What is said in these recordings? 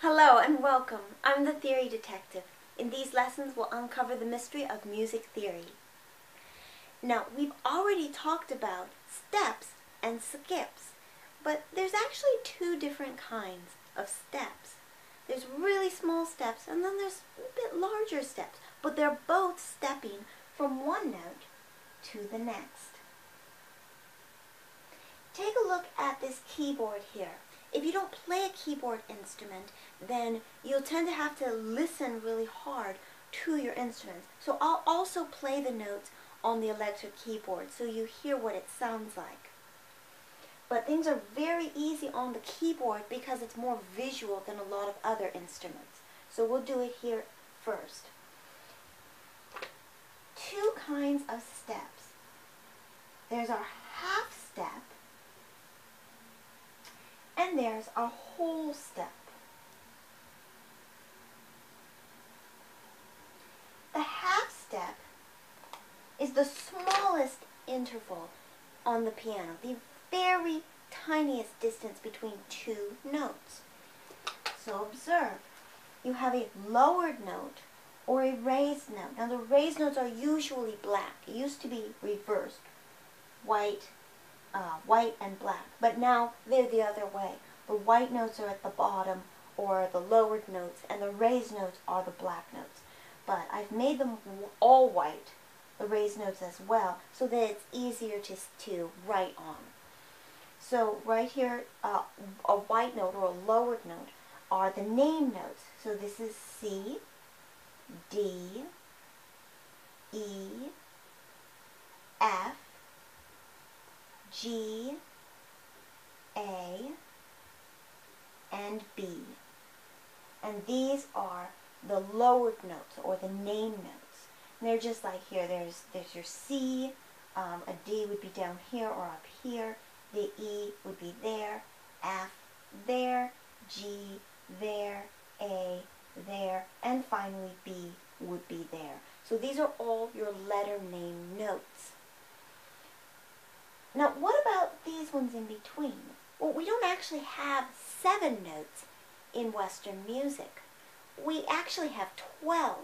Hello and welcome. I'm the Theory Detective. In these lessons, we'll uncover the mystery of music theory. Now, we've already talked about steps and skips, but there's actually two different kinds of steps. There's really small steps and then there's a bit larger steps, but they're both stepping from one note to the next. Take a look at this keyboard here. If you don't play a keyboard instrument, then you'll tend to have to listen really hard to your instruments. So I'll also play the notes on the electric keyboard so you hear what it sounds like. But things are very easy on the keyboard because it's more visual than a lot of other instruments. So we'll do it here first. Two kinds of steps. There's our half step, and there's a whole step. The half step is the smallest interval on the piano, the very tiniest distance between two notes. So observe, you have a lowered note or a raised note. Now the raised notes are usually black. It used to be reversed, white and black, but now they're the other way. The white notes are at the bottom, or the lowered notes, and the raised notes are the black notes. But I've made them all white, the raised notes as well, so that it's easier to write on. So right here, a white note or a lowered note are the name notes. So this is C, D, E, F, G, A, and B. And these are the lowered notes, or the name notes. And they're just like here. There's your C, a D would be down here or up here. The E would be there, F there, G there, A there, and finally B would be there. So these are all your letter name notes. Now, what about these ones in between? Well, we don't actually have 7 notes in Western music. We actually have 12.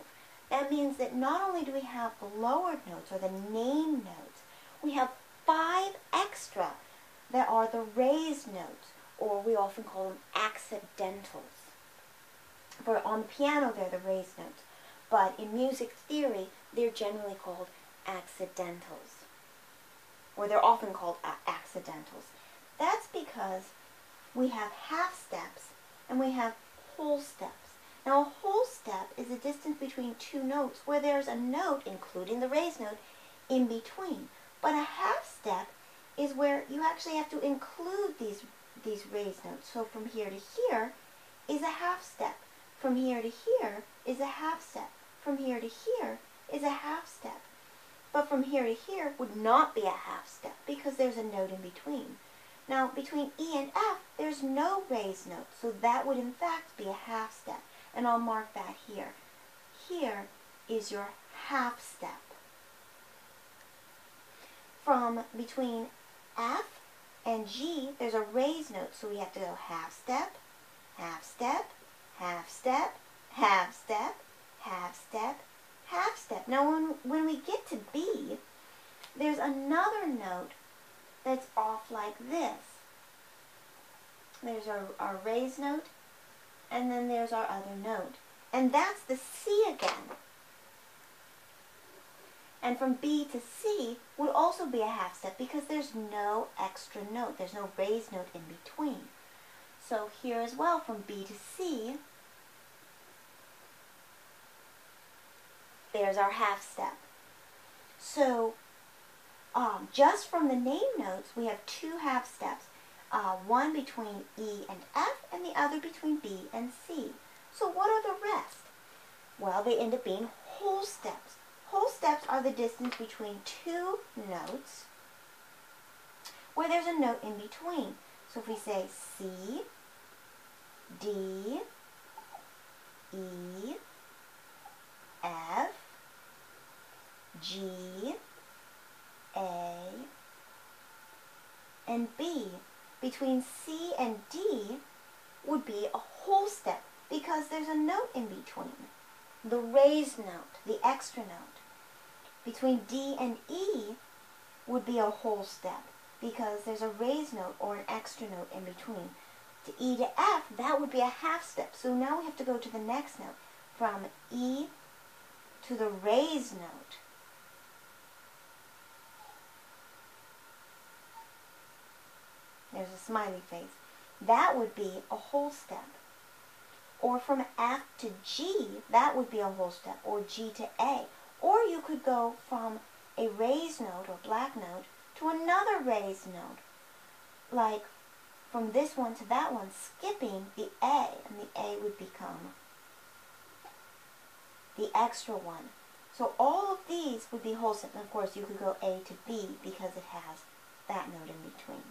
That means that not only do we have the lowered notes, or the name notes, we have 5 extra that are the raised notes, or we often call them accidentals. For on the piano, they're the raised notes, but in music theory, they're generally called accidentals, or they're often called accidentals. That's because we have half steps and we have whole steps. Now a whole step is a distance between two notes where there's a note, including the raised note, in between. But a half step is where you actually have to include these raised notes. So from here to here is a half step. From here to here is a half step. From here to here is a half step. But from here to here would not be a half step because there's a note in between. Now, between E and F, there's no raised note, so that would in fact be a half step. And I'll mark that here. Here is your half step. From between F and G, there's a raised note, so we have to go half step, half step, half step, half step, half step, half step. Now when we get to B, there's another note that's off like this. There's our raised note, and then there's our other note. And that's the C again. And from B to C would also be a half step because there's no extra note. There's no raised note in between. So here as well, from B to C, there's our half step. So just from the name notes, we have 2 half steps. One between E and F, and the other between B and C. So what are the rest? Well, they end up being whole steps. Whole steps are the distance between 2 notes where there's a note in between. So if we say C, D, E, F, G, A, and B, between C and D would be a whole step. because there's a note in between. The raised note, the extra note. Between D and E would be a whole step because there's a raised note or an extra note in between. To E to F, that would be a half step. So now we have to go to the next note. From E to the raised note. There's a smiley face. That would be a whole step. Or from F to G, that would be a whole step. Or G to A. Or you could go from a raised note or black note to another raised note. Like from this one to that one, skipping the A. And the A would become the extra one. So all of these would be whole steps. And of course, you could go A to B because it has that note in between.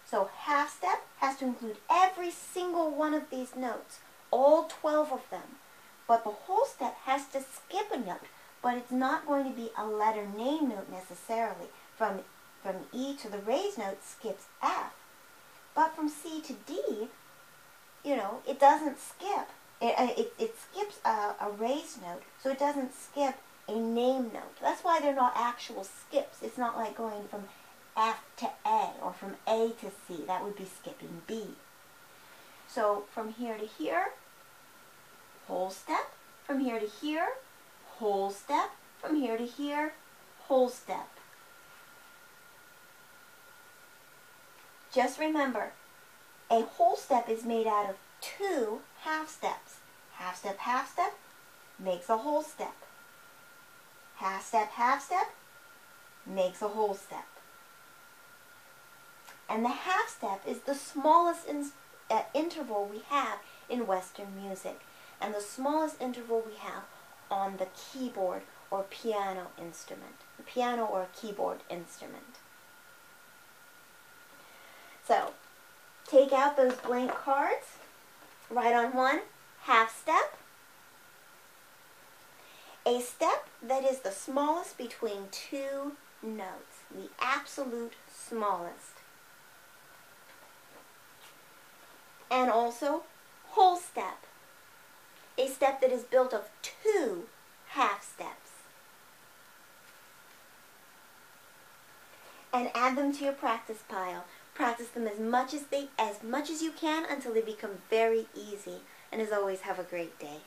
So half step has to include every single one of these notes, all 12 of them. But the whole step has to skip a note, but it's not going to be a letter name note necessarily. From E to the raised note skips F. But from C to D, it doesn't skip. It skips a raised note, so it doesn't skip a name note. That's why they're not actual skips. It's not like going from F to A or from A to C. That would be skipping B. So from here to here, whole step. From here to here, whole step. From here to here, whole step. Just remember, a whole step is made out of 2 half steps. Half step, makes a whole step. Half step, makes a whole step. And the half step is the smallest interval we have in Western music, and the smallest interval we have on the keyboard or piano instrument, the piano or a keyboard instrument. So, take out those blank cards, write on one, half step, a step that is the smallest between 2 notes, the absolute smallest. And also, whole step, a step that is built of 2 half steps. And add them to your practice pile. Practice them as much as you can until they become very easy. And as always, have a great day.